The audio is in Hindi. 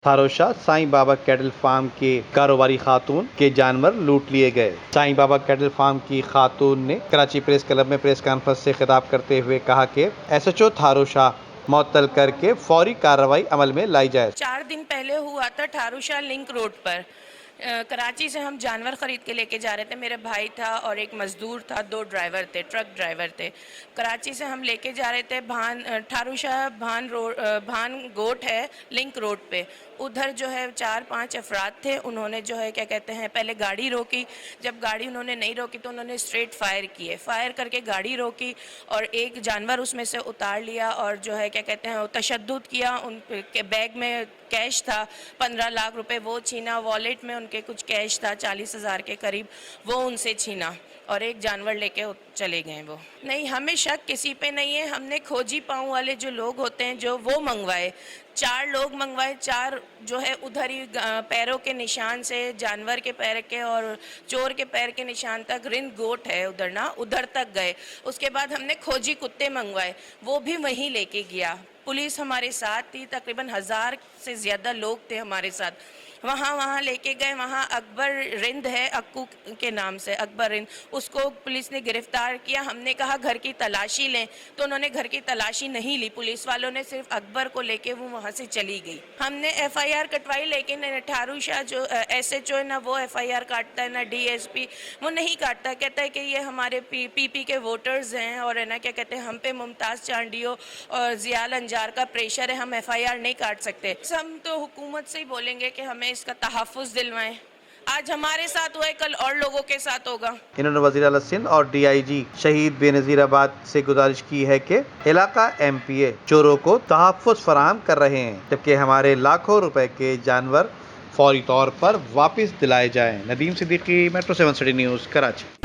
थारोशा साईं बाबा कैटल फार्म के कारोबारी खातून के जानवर लूट लिए गए। साईं बाबा कैटल फार्म की खातून ने कराची प्रेस क्लब में प्रेस कॉन्फ्रेंस से खिताब करते हुए कहा कि एसएचओ थारोशा मुअत्तल करके फौरी कार्रवाई अमल में लाई जाए। 4 दिन पहले हुआ था थारूशा लिंक रोड पर। कराची से हम जानवर ख़रीद के लेके जा रहे थे। मेरे भाई था और एक मज़दूर था, 2 ड्राइवर थे, ट्रक ड्राइवर थे। कराची से हम लेके जा रहे थे थारूशा भान गोट है लिंक रोड पे। उधर जो है 4-5 अफराद थे। उन्होंने जो है क्या कहते हैं पहले गाड़ी रोकी। जब गाड़ी उन्होंने नहीं रोकी तो उन्होंने स्ट्रेट फायर किए। फायर करके गाड़ी रोकी और एक जानवर उसमें से उतार लिया और जो है क्या कहते हैं तशद्दुद किया। उनके बैग में कैश था 15 लाख रुपए, वो छीना। वॉलेट में उनके कुछ कैश था 40,000 के करीब, वो उनसे छीना और एक जानवर लेके चले गए। वो नहीं, हमें शक किसी पे नहीं है। हमने खोजी पाँव वाले जो लोग होते हैं जो वो मंगवाए, 4 लोग मंगवाए। 4 जो है उधर ही पैरों के निशान से, जानवर के पैर के और चोर के पैर के निशान तक, रिंद गोट है उधर ना, उधर तक गए। उसके बाद हमने खोजी कुत्ते मंगवाए, वो भी वहीं लेके गया। पुलिस हमारे साथ थी, तकरीबन 1000 से ज़्यादा लोग थे हमारे साथ। वहाँ लेके गए। वहाँ अकबर रिंद है, अक्कू के नाम से अकबर रिंद, उसको पुलिस ने गिरफ्तार किया। हमने कहा घर की तलाशी लें तो उन्होंने घर की तलाशी नहीं ली। पुलिस वालों ने सिर्फ अकबर को लेके वो वहाँ से चली गई। हमने एफआईआर कटवाई, लेकिन थारूशा जो एसएचओ है ना, वो एफआईआर काटता है ना डीएसपी, वो नहीं काटता। कहता है कि ये हमारे पीपी के वोटर्स हैं और है ना क्या कहते हैं हम पे मुमताज़ चांडियो और ज़ियाल अंजार का प्रेशर है, हम एफआईआर नहीं काट सकते। हम तो हुकूमत से ही बोलेंगे कि हमें इसका तहफ़्फ़ुज़ दिलवाएं। आज हमारे साथ हुआ है, कल और लोगों के साथ होगा। इन्होंने वज़ीर आला सिंध और डीआईजी शहीद बेनज़ीराबाद से गुजारिश की है कि इलाका एमपीए चोरों को तहफ़्फ़ुज़ फराहम कर रहे हैं, जबकि हमारे लाखों रुपए के जानवर फौरी तौर पर वापस दिलाए जाएं। Nadeem Siddiqui, metro 7 city news, Karachi.